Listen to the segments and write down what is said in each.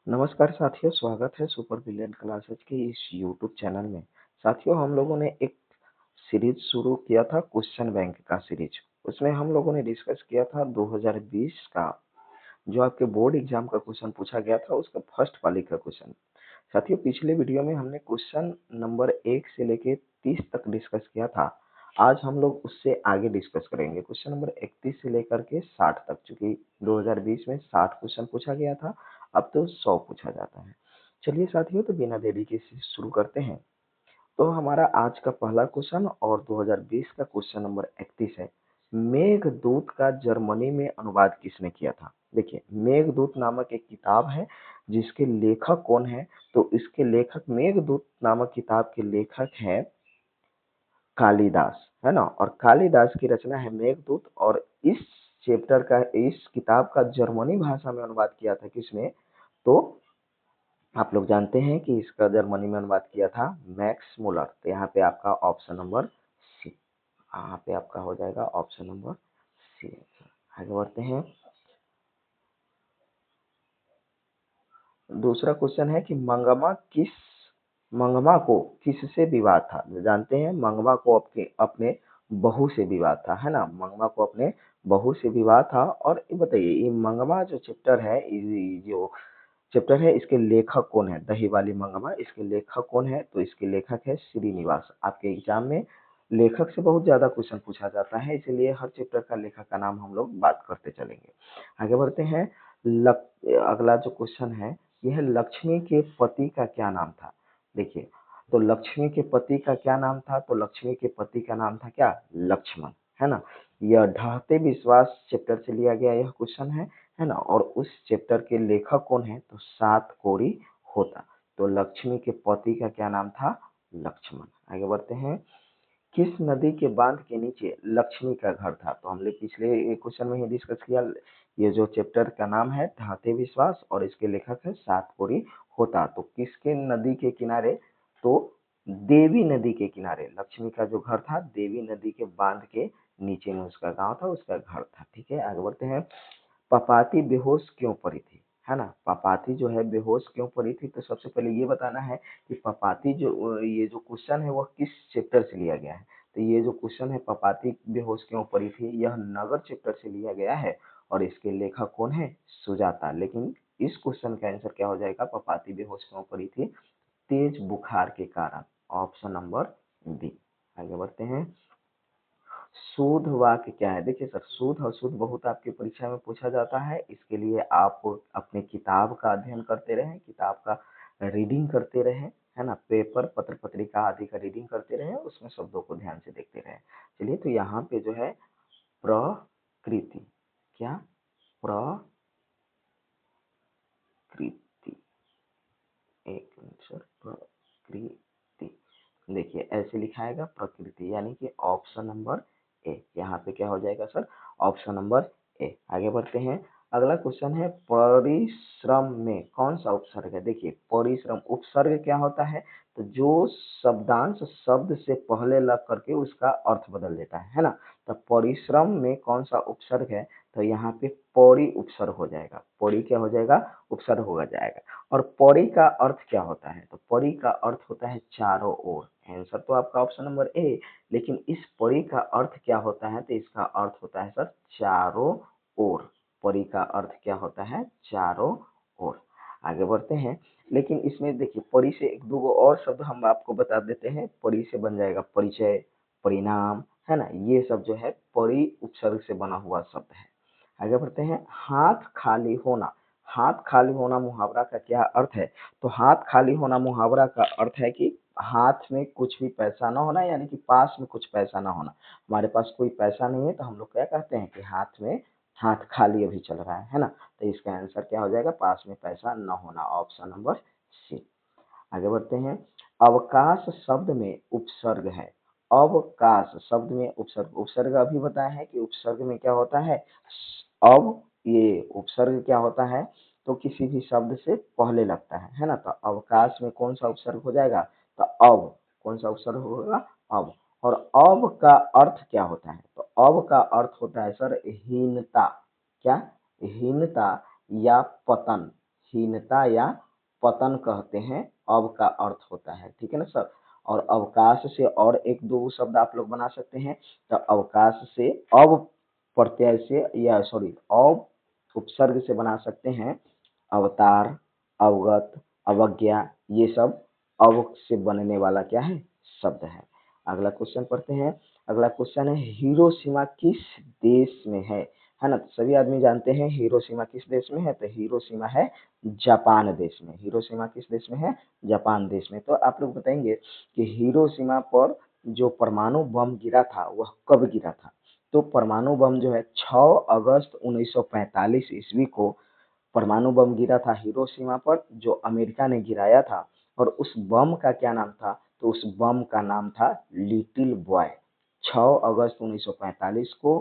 नमस्कार साथियों, स्वागत है सुपर ब्रिलियंट क्लासेज के इस यूट्यूब चैनल में। साथियों, हम लोगों ने एक सीरीज शुरू किया था क्वेश्चन बैंक का सीरीज। उसमें हम लोगों ने डिस्कस किया था 2020 का जो आपके बोर्ड एग्जाम का क्वेश्चन पूछा गया था, उसका फर्स्ट वाले का क्वेश्चन। साथियों, पिछले वीडियो में हमने क्वेश्चन नंबर 1 से लेके 30 तक डिस्कस किया था। आज हम लोग उससे आगे डिस्कस करेंगे, क्वेश्चन नंबर 31 से लेकर के 60 तक। चूंकि 2020 में 60 क्वेश्चन पूछा गया था, अब तो 100 पूछा जाता है। चलिए साथियों, तो बिना देरी के शुरू करते हैं। तो हमारा आज का पहला क्वेश्चन और 2020 का क्वेश्चन नंबर 31 है। मेघदूत का जर्मनी में अनुवाद किसने किया था? देखिए, मेघदूत नामक एक किताब है जिसके लेखक कौन है? तो इसके लेखक, मेघदूत नामक किताब के लेखक है कालिदास, है ना। और कालिदास की रचना है मेघदूत। और इस चैप्टर का, इस किताब का जर्मनी भाषा में अनुवाद किया था किसने? तो आप लोग जानते हैं कि इसका जर्मनी में अनुवाद किया था मैक्स मुलर। तो यहाँ पे आपका ऑप्शन नंबर सी, यहाँ पे आपका हो जाएगा ऑप्शन नंबर सी। आगे बढ़ते हैं। दूसरा क्वेश्चन है कि मंगमा को किससे विवाद था? जानते हैं, मंगमा को अपने बहू से विवाद था, है ना। मंगमा को अपने बहू से विवाद था। और ये बताइए, ये मंगमा जो चैप्टर है, जो चैप्टर है, इसके लेखक कौन है? दही वाली मंगमा, इसके लेखक कौन है? तो इसके लेखक है श्रीनिवास। आपके एग्जाम में लेखक से बहुत ज्यादा क्वेश्चन पूछा जाता है, इसलिए हर चैप्टर का लेखक का नाम हम लोग बात करते चलेंगे। आगे बढ़ते हैं। अगला जो क्वेश्चन है, यह लक्ष्मी के पति का क्या नाम था? देखिए, तो लक्ष्मी के पति का क्या नाम था? तो लक्ष्मी के पति का नाम था क्या? लक्ष्मण, है ना। यह ढाते विश्वास चैप्टर से लिया गया यह क्वेश्चन है ना। और उस चैप्टर के लेखक कौन है? तो सात कोरी होता। तो लक्ष्मी के पति का क्या नाम था? लक्ष्मण। आगे बढ़ते हैं। किस नदी के बांध के नीचे लक्ष्मी का घर था? तो हमने पिछले क्वेश्चन में ही डिस्कस किया। ये जो चैप्टर का नाम है ढाते विश्वास और इसके लेखक है सातपुरी होता। तो किसके नदी के किनारे? तो देवी नदी के किनारे लक्ष्मी का जो घर था, देवी नदी के बांध के नीचे में उसका गांव था, उसका घर था। ठीक है, आगे बढ़ते हैं। पपाती बेहोश क्यों पड़ी थी? है ना, पपाती जो है बेहोश क्यों पड़ी थी? तो सबसे पहले ये बताना है कि पपाती जो, ये जो क्वेश्चन है वह किस चैप्टर से लिया गया है। तो ये जो क्वेश्चन है पपाती बेहोश क्यों पड़ी थी, यह नगर चैप्टर से लिया गया है। और इसके लेखक कौन है? सुजाता। लेकिन इस क्वेश्चन का आंसर क्या हो जाएगा? पपाती बेहोश क्यों पड़ी थी? तेज बुखार के कारण। Option number B. आगे बढ़ते हैं। शुद्ध वाक्य क्या है? देखिए सर, शुद्ध और शुद्ध बहुत आपकी परीक्षा में पूछा जाता है। इसके लिए आप अपने किताब का अध्ययन करते रहें, किताब का रीडिंग करते रहें, है ना। पेपर, पत्र पत्रिका आदि का रीडिंग करते रहें, उसमें शब्दों को ध्यान से देखते रहें। चलिए, तो यहाँ पे जो है प्रकृति, क्या? प्रकृति, एक मिनट सर, प्रकृति। देखिए, ऐसे लिखाएगा प्रकृति, यानी कि ऑप्शन नंबर ए। यहाँ पे क्या हो जाएगा सर? Option number A. आगे बढ़ते हैं। अगला क्वेश्चन है, परिश्रम में कौन सा उपसर्ग है? देखिए, परिश्रम उपसर्ग क्या होता है? तो जो शब्दांश शब्द से पहले लग करके उसका अर्थ बदल देता है ना। तो परिश्रम में कौन सा उपसर्ग है? तो यहाँ पे पौड़ी उपसर्ग हो जाएगा। पौड़ी क्या हो जाएगा? उपसर्ग हो जाएगा। और परी का अर्थ क्या होता है? तो परी का अर्थ होता है चारों ओर। आंसर तो आपका ऑप्शन नंबर ए। लेकिन इस परी का अर्थ क्या होता है? तो इसका अर्थ होता है सर चारों ओर। परी का अर्थ क्या होता है? चारों ओर। आगे बढ़ते हैं। लेकिन इसमें देखिए, परी से एक दो और शब्द हम आपको बता देते हैं। परी से बन जाएगा परिचय, परिणाम, है ना। ये सब जो है परी उपसर्ग से बना हुआ शब्द है। आगे बढ़ते हैं। हाथ खाली होना, हाथ खाली होना मुहावरा का क्या अर्थ है? तो हाथ खाली होना मुहावरा का अर्थ है कि हाथ में कुछ भी पैसा ना होना, यानी कि पास में कुछ पैसा ना होना। हमारे पास कोई पैसा नहीं है तो हम लोग क्या कहते हैं कि हाथ खाली अभी चल रहा है ना। तो इसका आंसर क्या हो जाएगा? पास में पैसा न होना, ऑप्शन नंबर सी। आगे बढ़ते हैं। अवकाश शब्द में उपसर्ग है। अवकाश शब्द में उपसर्ग, उपसर्ग अभी बताया है कि उपसर्ग में क्या होता है? अब ये उपसर्ग क्या होता है? तो किसी भी शब्द से पहले लगता है ना। तो अवकाश में कौन सा उपसर्ग हो जाएगा? तो अब। कौन सा उपसर्ग होगा? अब। और अब का अर्थ क्या होता है? तो अब का अर्थ होता है सर हीनता। क्या? हीनता या पतन। हीनता या पतन कहते हैं, अब का अर्थ होता है, ठीक है ना सर। और अवकाश से और एक दो शब्द आप लोग बना सकते हैं। तो अवकाश से अब प्रत्यय से या सॉरी अब उपसर्ग से बना सकते हैं अवतार, अवगत, अवज्ञा, ये सब अव से बनने वाला क्या है, शब्द है। अगला क्वेश्चन पढ़ते हैं। अगला क्वेश्चन है हिरोशिमा किस देश में है ना। तो सभी आदमी जानते हैं हिरोशिमा किस देश में है, तो हिरोशिमा है जापान देश में। हिरोशिमा किस देश में है, जापान देश में। तो आप लोग बताएंगे कि हिरोशिमा पर जो परमाणु बम गिरा था वह कब गिरा था। तो परमाणु बम जो है 6 अगस्त 1945 ईस्वी को परमाणु बम गिरा था हिरोशिमा पर, जो अमेरिका ने गिराया था। और उस बम का क्या नाम था, तो उस बम का नाम था लिटिल बॉय। 6 अगस्त 1945 को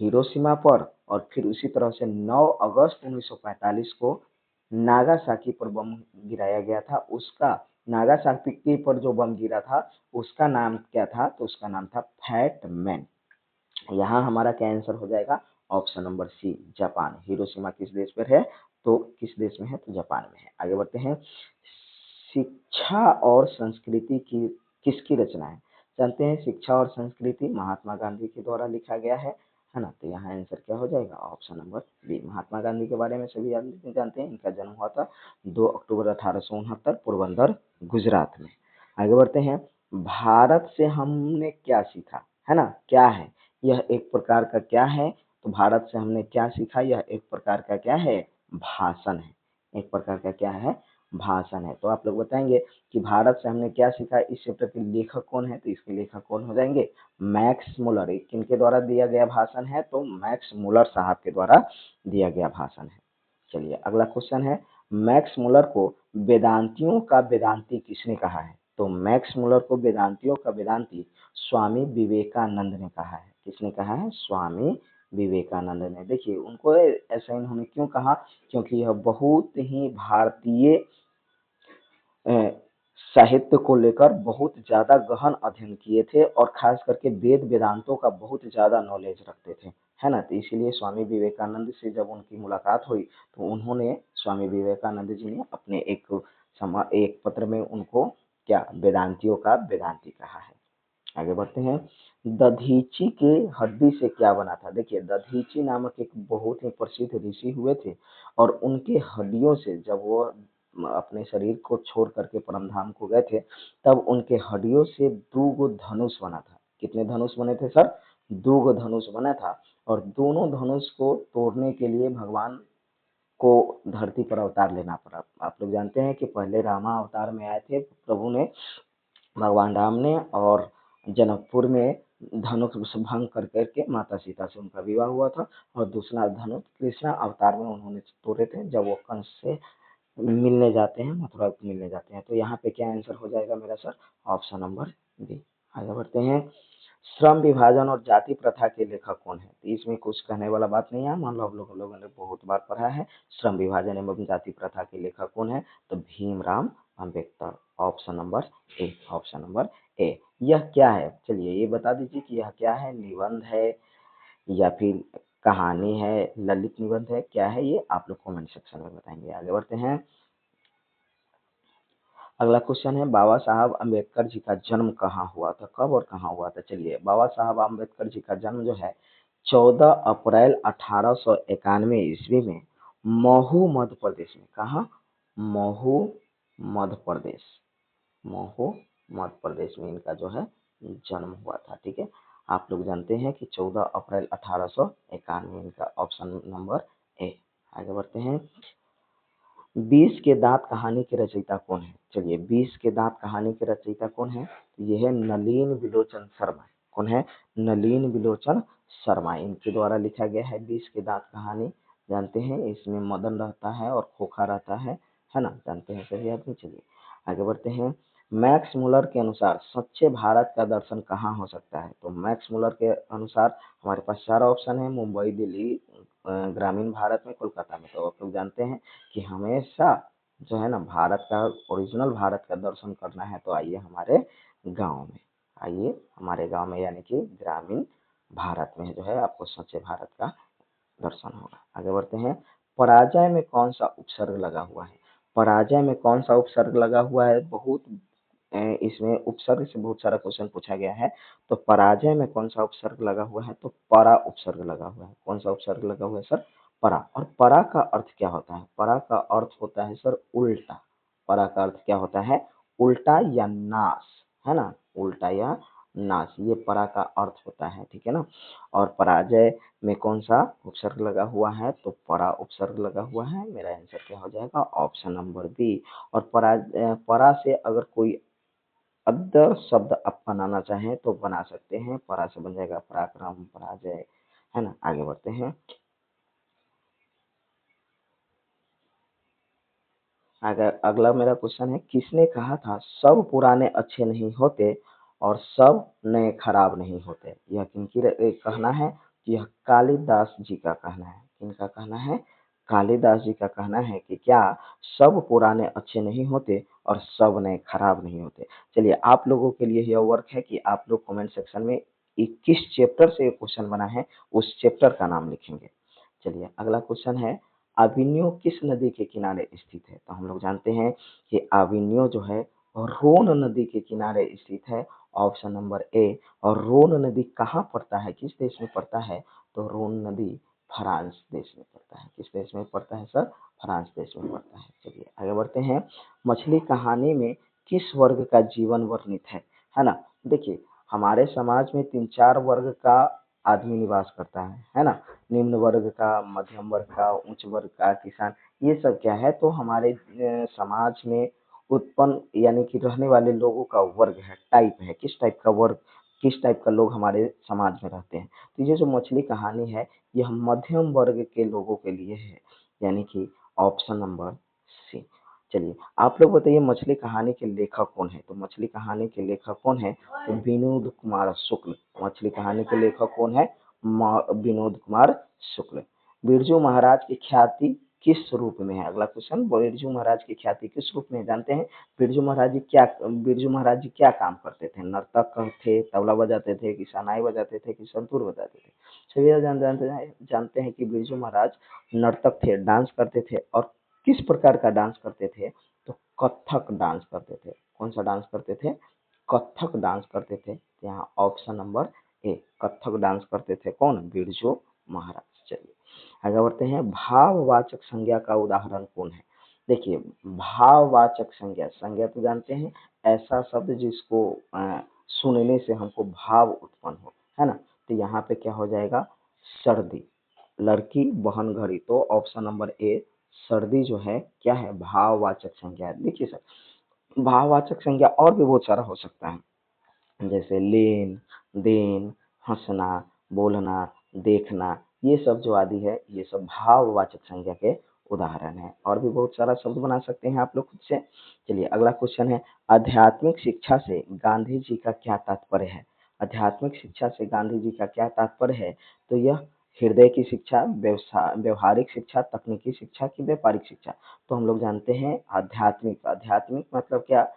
हिरोशिमा पर, और फिर उसी तरह से 9 अगस्त 1945 को नागासाकी पर बम गिराया गया था। उसका नागासाकी पर जो बम गिरा था उसका नाम क्या था, तो उसका नाम था फैट मैन। यहाँ हमारा क्या आंसर हो जाएगा, option number C Japan. Hiroshima किस देश पर है, तो किस देश में है, तो जापान में है। आगे बढ़ते हैं। शिक्षा और संस्कृति की किसकी रचना है। जानते हैं शिक्षा और संस्कृति महात्मा गांधी के द्वारा लिखा गया है ना। तो यहाँ आंसर क्या हो जाएगा, option number B. Mahatma Gandhi के बारे में सभी आदमी जानते हैं, इनका जन्म हुआ था 2 अक्टूबर 1869 पोरबंदर गुजरात में। आगे बढ़ते हैं। भारत से हमने क्या सीखा, है ना, क्या है यह एक प्रकार का क्या है, तो भारत से हमने क्या सीखा, यह एक प्रकार का क्या है, भाषण है। एक प्रकार का क्या है, भाषण है। तो आप लोग बताएंगे कि भारत से हमने क्या सीखा, इस चैप्टर के लेखक कौन है, तो इसके लेखक कौन हो जाएंगे, मैक्स मुलर। किनके द्वारा दिया गया भाषण है, तो मैक्स मुलर साहब के द्वारा दिया गया भाषण है। चलिए अगला क्वेश्चन है, मैक्स मुलर को वेदांतियों का वेदांती किसने कहा है। तो मैक्स मुलर को वेदांतियों का वेदांती स्वामी विवेकानंद ने कहा है। किसने कहा है, स्वामी विवेकानंद ने। देखिए उनको ऐसा इन्होंने क्यों कहा, क्योंकि यह बहुत ही भारतीय साहित्य को लेकर बहुत ज्यादा गहन अध्ययन किए थे, और खास करके वेद वेदांतों का बहुत ज्यादा नॉलेज रखते थे, है ना। तो इसीलिए स्वामी विवेकानंद से जब उनकी मुलाकात हुई तो उन्होंने, स्वामी विवेकानंद जी ने अपने एक पत्र में उनको क्या, वेदांतियों का वेदांती कहा है। आगे बढ़ते हैं। दधीची के हड्डी से क्या बना था। देखिए दधीची नामक एक बहुत ही प्रसिद्ध ऋषि हुए थे, और उनके हड्डियों से जब वो अपने शरीर को छोड़ करके परमधाम को गए थे, तब उनके हड्डियों से 2 गो धनुष बना था। कितने धनुष बने थे सर, 2 गो धनुष बना था। और दोनों धनुष को तोड़ने के लिए भगवान को धरती पर अवतार लेना पड़ा। आप लोग जानते हैं कि पहले रामा अवतार में आए थे प्रभु ने, भगवान राम ने, और जनकपुर में धनुष भंग कर करके माता सीता से उनका विवाह हुआ था। और दूसरा धनुष कृष्णा अवतार में उन्होंने तोड़े थे, जब वो कंस से मिलने जाते हैं, मथुरा को मिलने जाते हैं। तो यहाँ पे क्या आंसर हो जाएगा मेरा सर, ऑप्शन नंबर बी। आगे बढ़ते हैं। श्रम विभाजन और जाति प्रथा के लेखक कौन है। तो इसमें कुछ कहने वाला बात नहीं है, मान लो आप लोगों ने बहुत बार पढ़ा है। श्रम विभाजन एवं जाति प्रथा के लेखक कौन है, तो Bhimrao Ambedkar. Option number A, option number A. यह क्या है, चलिए ये बता दीजिए कि यह क्या है, निबंध है या फिर कहानी है, ललित निबंध है, क्या है ये, आप लोग कमेंट सेक्शन में बताएंगे। आगे बढ़ते हैं। अगला क्वेश्चन है, बाबा साहब अम्बेडकर जी का जन्म कहाँ हुआ था, कब और कहाँ हुआ था। चलिए बाबा साहब अम्बेडकर जी का जन्म जो है 14 अप्रैल 1891 ईस्वी में महू मध्य प्रदेश में। कहाँ, महू मध्य प्रदेश, महू मध्य प्रदेश में इनका जो है जन्म हुआ था। ठीक है, आप लोग जानते हैं कि 14 अप्रैल 1891 इनका, ऑप्शन नंबर ए। आगे बढ़ते हैं। 20 के दांत कहानी के रचयिता कौन है। चलिए 20 के दांत कहानी के रचयिता कौन है, तो ये है नलिन विलोचन शर्मा। कौन है, नलिन विलोचन शर्मा। इनके द्वारा लिखा गया है 20 के दांत कहानी। जानते हैं इसमें मदन रहता है और खोखा रहता है ना, जानते हैं सभी आदमी। चलिए आगे बढ़ते हैं। मैक्स मुलर के अनुसार सच्चे भारत का दर्शन कहाँ हो सकता है। तो मैक्स मुलर के अनुसार हमारे पास 4 ऑप्शन है, मुंबई, दिल्ली, ग्रामीण भारत में, कोलकाता में। तो आप लोग जानते हैं कि हमेशा जो है ना भारत का, ओरिजिनल भारत का दर्शन करना है तो आइए हमारे गांव में, आइए हमारे गांव में, यानी कि ग्रामीण भारत में जो है आपको सच्चे भारत का दर्शन होगा। आगे बढ़ते हैं। पराजय में कौन सा उपसर्ग लगा हुआ है? पराजय में कौन सा उपसर्ग लगा हुआ है? बहुत इसमें उपसर्ग से बहुत सारा क्वेश्चन पूछा गया है। तो पराजय में कौन सा उपसर्ग लगा हुआ है? तो परा उपसर्ग लगा हुआ है। कौन सा उपसर्ग लगा हुआ है सर? परा। और परा का अर्थ क्या होता है? परा का अर्थ होता है सर उल्टा। परा का अर्थ क्या होता है? उल्टा या नाश, है ना? उल्टा या नाश, ये परा का अर्थ होता है, ठीक है ना? और पराजय में कौन सा उपसर्ग लगा हुआ है? तो परा उपसर्ग लगा हुआ है। मेरा आंसर क्या हो जाएगा? Option number B. और परा से अगर कोई अदर शब्द आप बनाना चाहें तो बना सकते हैं। परा से बन जाएगा पराक्रम, पराजय, है ना? आगे बढ़ते हैं। अगर अगला मेरा क्वेश्चन है, किसने कहा था सब पुराने अच्छे नहीं होते और सब नए खराब नहीं होते? यह किनकी कहना है? यह कालिदास जी का कहना है। किनका कहना है? कालिदास जी का कहना है कि क्या सब पुराने अच्छे नहीं होते और सब नए खराब नहीं होते। चलिए, आप लोगों के लिए यह वर्क है कि आप लोग कमेंट सेक्शन में किस चैप्टर से क्वेश्चन बना है उस चैप्टर का नाम लिखेंगे। चलिए, अगला क्वेश्चन है, अविन्यो किस नदी के किनारे स्थित है? तो हम लोग जानते हैं कि अविन्यो जो है रोन नदी के किनारे स्थित है। Option number A. और रोन नदी कहाँ पड़ता है? किस देश में पड़ता है? तो रोन नदी फ्रांस देश में पड़ता है। किस देश में पड़ता है सर? फ्रांस देश में पड़ता है। चलिए आगे बढ़ते हैं। मछली कहानी में किस वर्ग का जीवन वर्णित है ना? देखिए, हमारे समाज में 3-4 वर्ग का आदमी निवास करता है ना? निम्न वर्ग का, मध्यम वर्ग का, उच्च वर्ग का, किसान, ये सब क्या है? तो हमारे समाज में उत्पन्न यानी कि रहने वाले लोगों का वर्ग है, टाइप है। किस टाइप का वर्ग, किस टाइप का लोग हमारे समाज में रहते हैं? तो ये जो मछली कहानी है, यह मध्यम वर्ग के लोगों के लिए है, यानी कि ऑप्शन नंबर सी। चलिए, आप लोग बताइए मछली कहानी के लेखक कौन है? तो मछली कहानी के लेखक कौन है? तो विनोद कुमार शुक्ल। मछली कहानी के लेखक कौन है? विनोद कुमार शुक्ल। बिरजू महाराज की ख्याति किस रूप में है? अगला क्वेश्चन, बिरजू महाराज की ख्याति किस रूप में है? जानते हैं बिरजू महाराज जी क्या काम करते थे? नर्तक थे, तबला बजाते थे, कि शहनाई बजाते थे, कि संतूर बजाते थे? चलिए, जानते हैं कि बिरजू महाराज नर्तक थे, डांस करते थे। और किस प्रकार का डांस करते थे? तो कथक डांस करते थे। कौन सा डांस करते थे? कथक डांस करते थे। यहाँ option number A, Kathak dance करते थे। कौन? बिरजू महाराज। चलिए आगे बढ़ते हैं। भाववाचक संज्ञा का उदाहरण कौन है? देखिए, भाववाचक संज्ञा, संज्ञा तो जानते हैं, ऐसा शब्द जिसको सुनने से हमको भाव उत्पन्न हो, है ना? तो यहाँ पे क्या हो जाएगा? सर्दी। लड़की बहन घड़ी। तो ऑप्शन नंबर ए, सर्दी जो है क्या है? भाववाचक संज्ञा है। देखिए सर, भाववाचक संज्ञा और भी बहुत सारा हो सकता है, जैसे लेन, देन, हंसना, बोलना, देखना, ये सब जो आदि है, ये सब भाववाचक संज्ञा के उदाहरण है। और भी बहुत सारा शब्द बना सकते हैं आप लोग खुद से। चलिए अगला क्वेश्चन है, आध्यात्मिक शिक्षा से गांधी जी का क्या तात्पर्य है? आध्यात्मिक शिक्षा से गांधी जी का क्या तात्पर्य है? तो यह हृदय की शिक्षा, व्यवहारिक शिक्षा, तकनीकी शिक्षा की व्यापारिक शिक्षा? तो हम लोग जानते हैं आध्यात्मिक। आध्यात्मिक मतलब क्या?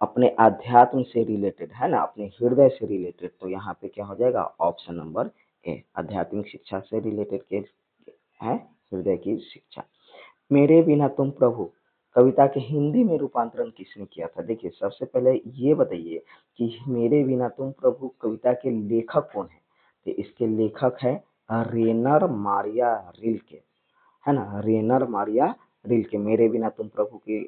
अपने अध्यात्म से रिलेटेड, है ना? अपने हृदय से रिलेटेड। तो यहाँ पे क्या हो जाएगा? ऑप्शन नंबर ए, आध्यात्मिक शिक्षा से रिलेटेड के है हृदय की शिक्षा। मेरे बिना तुम प्रभु कविता के हिंदी में रूपांतरण किसने किया था? देखिए, सबसे पहले ये बताइए कि मेरे बिना तुम प्रभु कविता के लेखक कौन है? तो इसके लेखक है रेनर मारिया रिल्के, है ना? रेनर मारिया रिल्के मेरे बिना तुम प्रभु के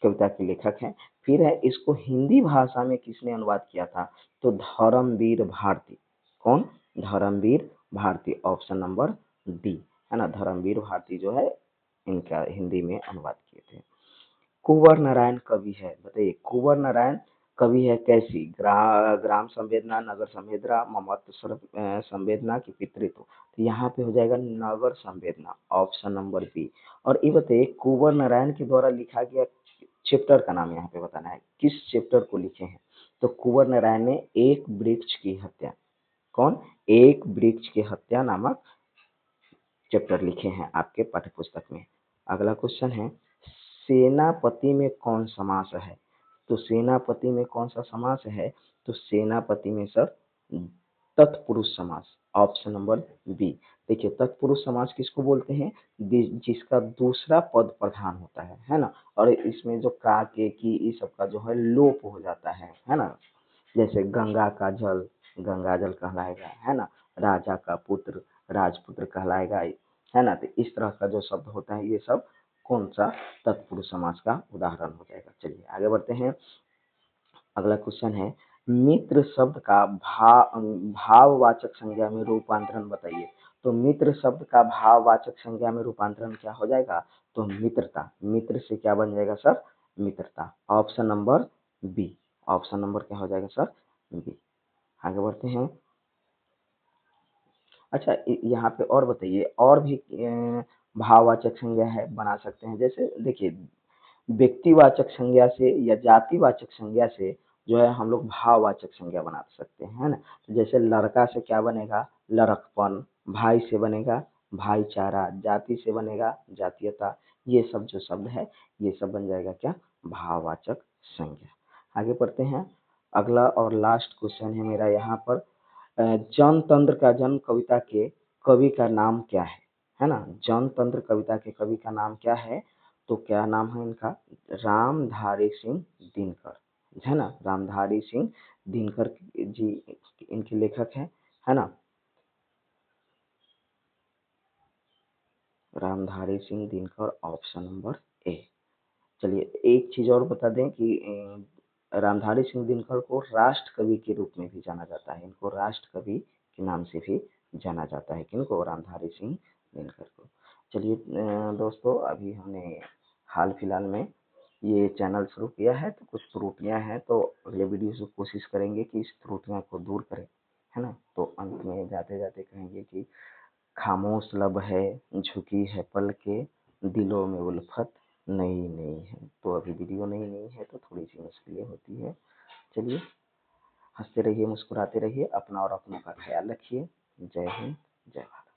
कविता के लेखक हैं। फिर है, इसको हिंदी भाषा में किसने अनुवाद किया था? तो धर्मवीर भारती। कौन? Dharmveer Bharti. Option number D, है ना? धर्मवीर भारती जो है इनका हिंदी में अनुवाद किए थे। कुंवर नारायण कवि है, बताइए कुंवर नारायण कवि है कैसी? ग्राम संवेदना, नगर संवेदना, ममत्व संवेदना की पितृत्व? तो यहाँ पे हो जाएगा नगर संवेदना, ऑप्शन नंबर बी। और ये बताइए कुंवर नारायण के द्वारा लिखा गया चैप्टर का नाम यहाँ पे बताना है, किस चैप्टर को लिखे हैं? तो कुंवर नारायण ने एक वृक्ष की हत्या, कौन? एक वृक्ष की हत्या नामक चैप्टर लिखे हैं आपके पाठ्य पुस्तक में। अगला क्वेश्चन है, सेनापति में कौन समास है? तो सेनापति में कौन सा समास है? तो सेनापति में सर तत्पुरुष समास, ऑप्शन नंबर बी। देखिए तत्पुरुष समास किसको बोलते हैं? जिसका दूसरा पद प्रधान होता है ना? और इसमें जो का, के, की, ई सब का जो है लोप हो जाता है ना? जैसे गंगा का जल गंगा जल कहलाएगा, है ना? राजा का पुत्र राजपुत्र कहलाएगा, है ना? तो इस तरह का जो शब्द होता है ये सब कौन सा तत्पुरुष समास का उदाहरण हो जाएगा। चलिए आगे बढ़ते हैं। अगला क्वेश्चन है, मित्र शब्द का भाववाचक संज्ञा में रूपांतरण बताइए। तो मित्र शब्द का भाववाचक संज्ञा में रूपांतरण क्या हो जाएगा? तो मित्रता। मित्र से क्या बन जाएगा सर? मित्रता। Option number B. Option number क्या हो जाएगा सर? बी। आगे बढ़ते हैं। अच्छा यहाँ पे और बताइए, और भी भाववाचक संज्ञा है बना सकते हैं। जैसे देखिए व्यक्तिवाचक संज्ञा से या जातिवाचक संज्ञा से जो है हम लोग भाववाचक संज्ञा बना सकते हैं, है ना? तो जैसे लड़का से क्या बनेगा? लड़कपन। भाई से बनेगा भाईचारा। जाति से बनेगा जातीयता। ये सब जो शब्द है ये सब बन जाएगा क्या? भाववाचक संज्ञा। आगे बढ़ते हैं। अगला और लास्ट क्वेश्चन है मेरा यहाँ पर। जनतंत्र का जन्म कविता के कवि का नाम क्या है ना? जनतंत्र कविता के कवि का नाम क्या है? तो क्या नाम है इनका? रामधारी सिंह दिनकर, है ना? रामधारी सिंह दिनकर जी इनके लेखक हैं, है ना? Ramdhari Singh Dinkar, option number A. चलिए एक चीज और बता दें कि रामधारी सिंह दिनकर को राष्ट्र कवि के रूप में भी जाना जाता है। इनको राष्ट्र कवि के नाम से भी जाना जाता है। किनको? रामधारी सिंह दिनकर को। चलिए दोस्तों अभी हमने हाल फिलहाल में ये चैनल शुरू किया है तो कुछ त्रुटियां हैं, तो अगले वीडियो से कोशिश करेंगे कि इस त्रुटियों को दूर करें, है ना? तो अंत में जाते जाते कहेंगे कि खामोश लब है झुकी है पलकें, दिलों में उल्फत नई नई है। तो अभी वीडियो नई नई है तो थोड़ी सी मुश्किलें होती है। चलिए हंसते रहिए मुस्कुराते रहिए, अपना और अपनों का ख्याल रखिए। जय हिंद, जय भारत।